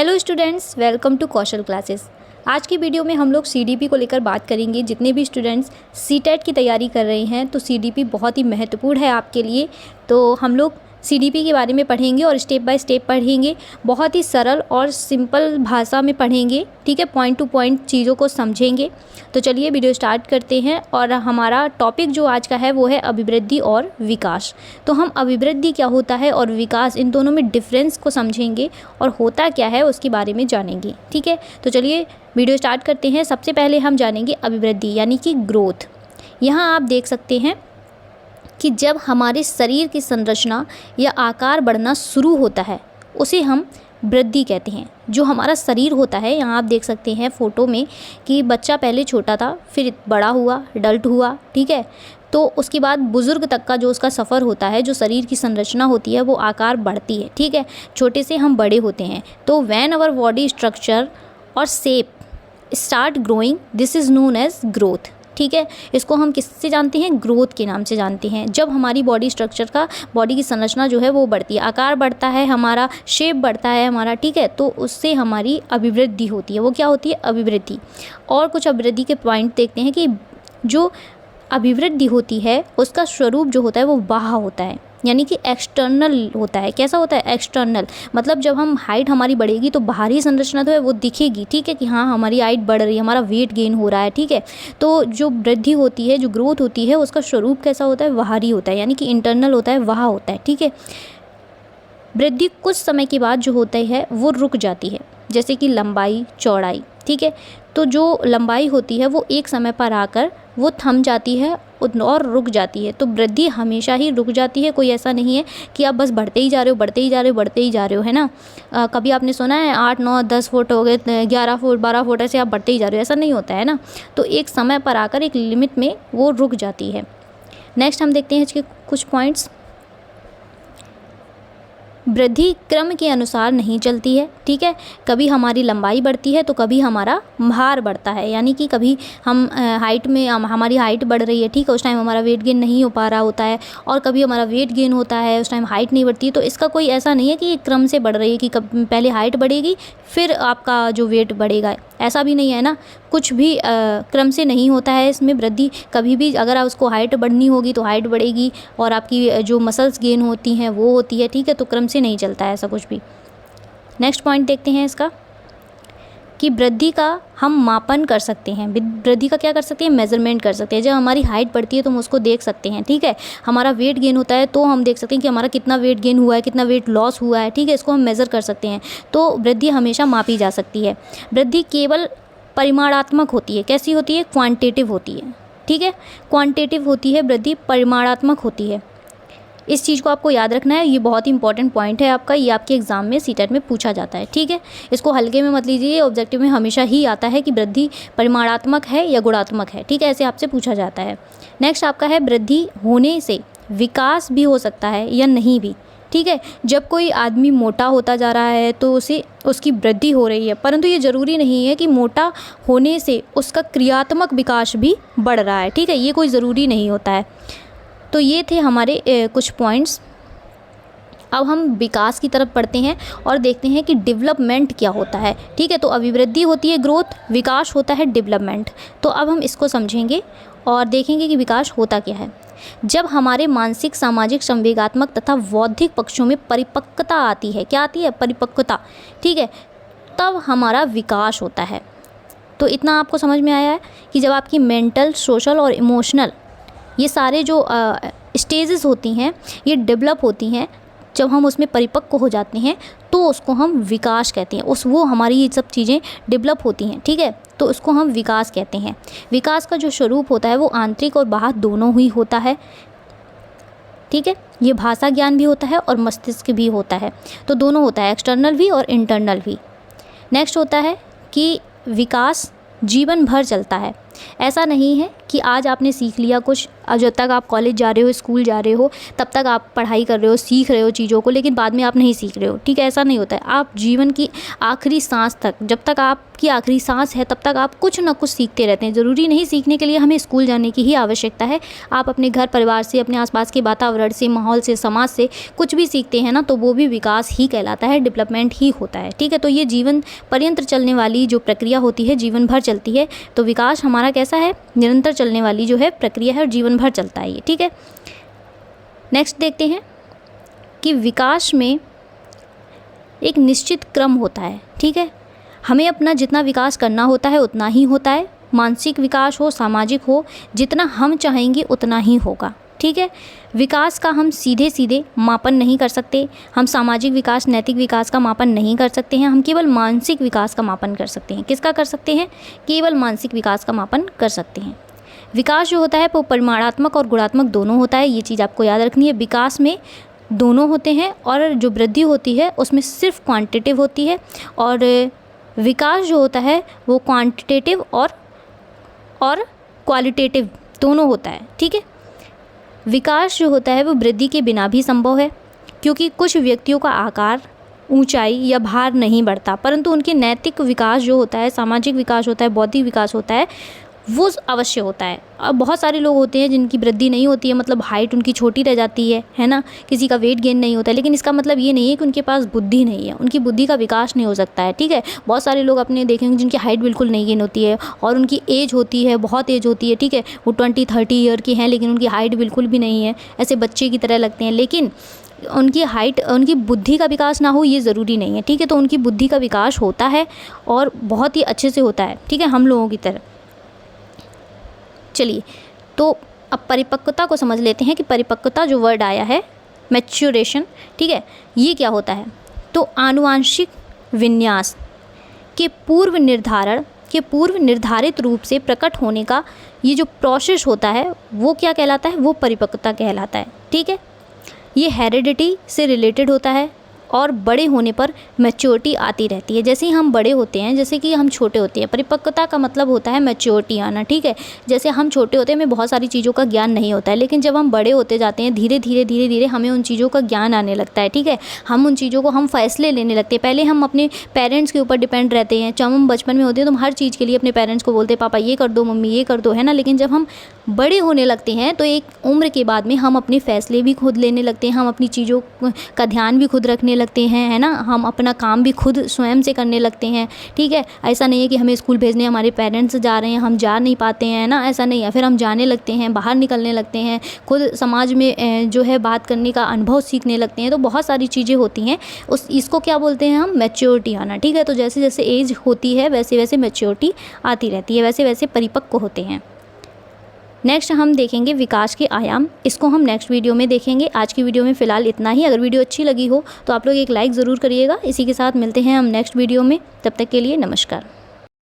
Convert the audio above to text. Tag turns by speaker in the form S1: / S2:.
S1: Hello students, welcome to Kaushal classes. आज की video में हम लोग सीडीपी को लेकर बात करेंगे। जितने भी स्टूडेंट्स सीटेट की तैयारी कर रहे हैं तो सीडीपी बहुत ही महत्वपूर्ण है आपके लिए। तो हम लोग सीडीपी के बारे में पढ़ेंगे और स्टेप बाय स्टेप पढ़ेंगे। बहुत ही सरल और सिंपल भाषा में पढ़ेंगे, ठीक है। पॉइंट टू पॉइंट चीज़ों को समझेंगे। तो चलिए वीडियो स्टार्ट करते हैं। और हमारा टॉपिक जो आज का है वो है अभिवृद्धि और विकास। तो हम अभिवृद्धि क्या होता है और विकास, इन दोनों में डिफरेंस को समझेंगे और होता क्या है उसके बारे में जानेंगे, ठीक है। तो चलिए वीडियो स्टार्ट करते हैं। सबसे पहले हम जानेंगे अभिवृद्धि यानी कि ग्रोथ। यहाँ आप देख सकते हैं कि जब हमारे शरीर की संरचना या आकार बढ़ना शुरू होता है उसे हम वृद्धि कहते हैं। जो हमारा शरीर होता है, यहाँ आप देख सकते हैं फ़ोटो में कि बच्चा पहले छोटा था, फिर बड़ा हुआ, एडल्ट हुआ, ठीक है। तो उसके बाद बुज़ुर्ग तक का जो उसका सफ़र होता है, जो शरीर की संरचना होती है वो आकार बढ़ती है, ठीक है। छोटे से हम बड़े होते हैं। तो व्हेन आवर बॉडी स्ट्रक्चर और shape start growing, this is known as growth, ठीक है। इसको हम किससे जानते हैं? ग्रोथ के नाम से जानते हैं। जब हमारी बॉडी स्ट्रक्चर का, बॉडी की संरचना जो है वो बढ़ती है, आकार बढ़ता है हमारा, शेप बढ़ता है हमारा, ठीक है, तो उससे हमारी अभिवृद्धि होती है। वो क्या होती है? अभिवृद्धि। और कुछ अभिवृद्धि के पॉइंट देखते हैं कि जो अभिवृद्धि होती है उसका स्वरूप जो होता है वो बाह्य होता है, यानी कि एक्सटर्नल होता है। कैसा होता है? एक्सटर्नल। मतलब जब हम हाइट हमारी बढ़ेगी तो बाहरी संरचना तो है वो दिखेगी, ठीक है, कि हाँ हमारी हाइट बढ़ रही है, हमारा वेट गेन हो रहा है, ठीक है। तो जो वृद्धि होती है, जो ग्रोथ होती है, उसका स्वरूप कैसा होता है? बाहरी होता है, यानी कि इंटरनल होता है, वहाँ होता है, ठीक है। वृद्धि कुछ समय के बाद जो होती है वो रुक जाती है, जैसे कि लंबाई, चौड़ाई, ठीक है। तो जो लंबाई होती है वो एक समय पर आकर वो थम जाती है और रुक जाती है। तो वृद्धि हमेशा ही रुक जाती है। कोई ऐसा नहीं है कि आप बस बढ़ते ही जा रहे हो, बढ़ते ही जा रहे हो, बढ़ते ही जा रहे हो, है ना। कभी आपने सुना है 8, 9, 10 फुट हो गए, 11 फुट, 12 फुट, ऐसे आप बढ़ते ही जा रहे हो, ऐसा नहीं होता है ना। तो एक समय पर आकर एक लिमिट में वो रुक जाती है। नेक्स्ट हम देखते हैं इसके कुछ पॉइंट्स। वृद्धि क्रम के अनुसार नहीं चलती है, ठीक है। कभी हमारी लंबाई बढ़ती है तो कभी हमारा भार बढ़ता है, यानी कि कभी हम हाइट में हमारी हाइट बढ़ रही है, ठीक है, उस टाइम हमारा वेट गेन नहीं हो पा रहा होता है। और कभी हमारा वेट गेन होता है, उस टाइम हाइट नहीं बढ़ती है। तो इसका कोई ऐसा नहीं है कि क्रम से बढ़ रही है, कि पहले हाइट बढ़ेगी फिर आपका जो वेट बढ़ेगा, ऐसा भी नहीं है ना। कुछ भी क्रम से नहीं होता है इसमें वृद्धि। कभी भी अगर आप उसको हाइट बढ़नी होगी तो हाइट बढ़ेगी और आपकी जो मसल्स गेन होती हैं वो होती है, ठीक है। तो क्रम से नहीं चलता है ऐसा कुछ भी। नेक्स्ट पॉइंट देखते हैं इसका कि वृद्धि का हम मापन कर सकते हैं। वृद्धि का क्या कर सकते हैं? मेजरमेंट कर सकते हैं। जब हमारी हाइट बढ़ती है तो हम उसको देख सकते हैं, ठीक है। हमारा वेट गेन होता है तो हम देख सकते हैं कि हमारा कितना वेट गेन हुआ है, कितना वेट लॉस हुआ है, ठीक है। इसको हम मेज़र कर सकते हैं। तो वृद्धि हमेशा मापी जा सकती है। वृद्धि केवल परिमाणात्मक होती है। कैसी होती है? क्वांटिटेटिव होती है, ठीक है। क्वांटिटेटिव होती है वृद्धि, परिमाणात्मक होती है। इस चीज़ को आपको याद रखना है। ये बहुत ही इंपॉर्टेंट पॉइंट है आपका, ये आपके एग्जाम में सीटेट में पूछा जाता है, ठीक है। इसको हल्के में मत लीजिए, ऑब्जेक्टिव में हमेशा ही आता है कि वृद्धि परिमाणात्मक है या गुणात्मक है, ठीक है, ऐसे आपसे पूछा जाता है। नेक्स्ट आपका है वृद्धि होने से विकास भी हो सकता है या नहीं भी, ठीक है। जब कोई आदमी मोटा होता जा रहा है तो उसे उसकी वृद्धि हो रही है, परंतु ये ज़रूरी नहीं है कि मोटा होने से उसका क्रियात्मक विकास भी बढ़ रहा है, ठीक है, ये कोई ज़रूरी नहीं होता है। तो ये थे हमारे कुछ पॉइंट्स। अब हम विकास की तरफ बढ़ते हैं और देखते हैं कि डेवलपमेंट क्या होता है, ठीक है। तो अभिवृद्धि होती है ग्रोथ, विकास होता है डेवलपमेंट। तो अब हम इसको समझेंगे और देखेंगे कि विकास होता क्या है। जब हमारे मानसिक, सामाजिक, संवेगात्मक तथा बौद्धिक पक्षों में परिपक्वता आती है, क्या आती है? परिपक्वता, ठीक है, तब हमारा विकास होता है। तो इतना आपको समझ में आया है कि जब आपकी मेंटल, सोशल और इमोशनल, ये सारे जो स्टेजेस होती हैं ये डेवलप होती हैं, जब हम उसमें परिपक्व हो जाते हैं तो उसको हम विकास कहते हैं। वो हमारी ये सब चीज़ें डेवलप होती हैं, ठीक है, तो उसको हम विकास कहते हैं। विकास का जो स्वरूप होता है वो आंतरिक और बाह्य दोनों ही होता है, ठीक है। ये भाषा ज्ञान भी होता है और मस्तिष्क भी होता है, तो दोनों होता है, एक्सटर्नल भी और इंटरनल भी। नेक्स्ट होता है कि विकास जीवन भर चलता है। ऐसा नहीं है कि आज आपने सीख लिया कुछ, जब तक आप कॉलेज जा रहे हो, स्कूल जा रहे हो, तब तक आप पढ़ाई कर रहे हो, सीख रहे हो चीज़ों को, लेकिन बाद में आप नहीं सीख रहे हो, ठीक है। ऐसा नहीं होता है। आप जीवन की आखिरी सांस तक, जब तक आपकी आखिरी सांस है, तब तक आप कुछ ना कुछ सीखते रहते हैं। ज़रूरी नहीं सीखने के लिए हमें स्कूल जाने की ही आवश्यकता है। आप अपने घर परिवार से, अपने आसपास के वातावरण से, माहौल से, समाज से कुछ भी सीखते हैं ना, तो वो भी विकास ही कहलाता है, डेवलपमेंट ही होता है, ठीक है। तो ये जीवन पर्यंत चलने वाली जो प्रक्रिया होती है, जीवन भर चलती है। तो विकास हमारा कैसा है? निरंतर चलने वाली जो है प्रक्रिया है और जीवन भर चलता है ये, ठीक है। नेक्स्ट देखते हैं कि विकास में एक निश्चित क्रम होता है, ठीक है। हमें अपना जितना विकास करना होता है उतना ही होता है। मानसिक विकास हो, सामाजिक हो, जितना हम चाहेंगे उतना ही होगा, ठीक है। विकास का हम सीधे सीधे मापन नहीं कर सकते। हम सामाजिक विकास, नैतिक विकास का मापन नहीं कर सकते हैं। हम केवल मानसिक विकास का मापन कर सकते हैं। किसका कर सकते हैं? केवल मानसिक विकास का मापन कर सकते हैं। विकास जो होता है वो परिमाणात्मक और गुणात्मक दोनों होता है। ये चीज़ आपको याद रखनी है। विकास में दोनों होते हैं और जो वृद्धि होती है उसमें सिर्फ क्वांटिटेटिव होती है, और विकास जो होता है वो क्वांटिटेटिव और क्वालिटेटिव दोनों होता है, ठीक है। विकास जो होता है वो वृद्धि के बिना भी संभव है, क्योंकि कुछ व्यक्तियों का आकार, ऊंचाई या भार नहीं बढ़ता, परंतु उनके नैतिक विकास जो होता है, सामाजिक विकास होता है, बौद्धिक विकास होता है, वो अवश्य होता है। अब बहुत सारे लोग होते हैं जिनकी वृद्धि नहीं होती है, मतलब हाइट उनकी छोटी रह जाती है ना, किसी का वेट गेन नहीं होता है, लेकिन इसका मतलब ये नहीं है कि उनके पास बुद्धि नहीं है, उनकी बुद्धि का विकास नहीं हो सकता है, ठीक है। बहुत सारे लोग अपने देखेंगे जिनकी हाइट बिल्कुल नहीं गेन होती है और उनकी एज होती है, बहुत एज होती है, ठीक है, वो 20-30 ईयर के हैं, लेकिन उनकी हाइट बिल्कुल भी नहीं है, ऐसे बच्चे की तरह लगते हैं। लेकिन उनकी हाइट, उनकी बुद्धि का विकास ना हो ये ज़रूरी नहीं है, ठीक है। तो उनकी बुद्धि का विकास होता है और बहुत ही अच्छे से होता है, ठीक है, हम लोगों की तरह। चलिए, तो अब परिपक्वता को समझ लेते हैं कि परिपक्वता जो वर्ड आया है, मैच्योरेशन, ठीक है, ये क्या होता है? तो आनुवांशिक विन्यास के पूर्व निर्धारित रूप से प्रकट होने का ये जो प्रोसेस होता है वो क्या कहलाता है? वो परिपक्वता कहलाता है, ठीक है। ये हेरिडिटी से रिलेटेड होता है और बड़े होने पर मैच्योरिटी आती रहती है। जैसे ही हम बड़े होते हैं, जैसे कि हम छोटे होते हैं, परिपक्वता का मतलब होता है मैच्योरिटी आना, ठीक है। जैसे हम छोटे होते हैं, हमें बहुत सारी चीज़ों का ज्ञान नहीं होता है, लेकिन जब हम बड़े होते जाते हैं, धीरे धीरे हमें उन चीज़ों का ज्ञान आने लगता है, ठीक है। हम उन चीज़ों को, हम फैसले लेने लगते हैं। पहले हम अपने पेरेंट्स के ऊपर डिपेंड रहते हैं। जब हम बचपन में होते हैं तो हम हर चीज़ के लिए अपने पेरेंट्स को बोलते हैं, पापा ये कर दो, मम्मी ये कर दो, है ना। लेकिन जब हम बड़े होने लगते हैं तो एक उम्र के बाद में हम अपने फ़ैसले भी खुद लेने लगते हैं, हम अपनी चीज़ों का ध्यान भी खुद रखने लगते हैं, है ना। हम अपना काम भी खुद स्वयं से करने लगते हैं, ठीक है। ऐसा नहीं है कि हमें स्कूल भेजने हमारे पेरेंट्स जा रहे हैं, हम जा नहीं पाते हैं, ना, ऐसा नहीं है। फिर हम जाने लगते हैं, बाहर निकलने लगते हैं, खुद समाज में जो है बात करने का अनुभव सीखने लगते हैं। तो बहुत सारी चीज़ें होती हैं, इसको क्या बोलते हैं हम? मैच्योरिटी आना, ठीक है। तो जैसे जैसे एज होती है वैसे वैसे मैच्योरिटी आती रहती है, वैसे वैसे परिपक्व होते हैं। नेक्स्ट हम देखेंगे विकास के आयाम, इसको हम नेक्स्ट वीडियो में देखेंगे। आज की वीडियो में फ़िलहाल इतना ही। अगर वीडियो अच्छी लगी हो तो आप लोग एक लाइक ज़रूर करिएगा। इसी के साथ मिलते हैं हम नेक्स्ट वीडियो में, तब तक के लिए नमस्कार।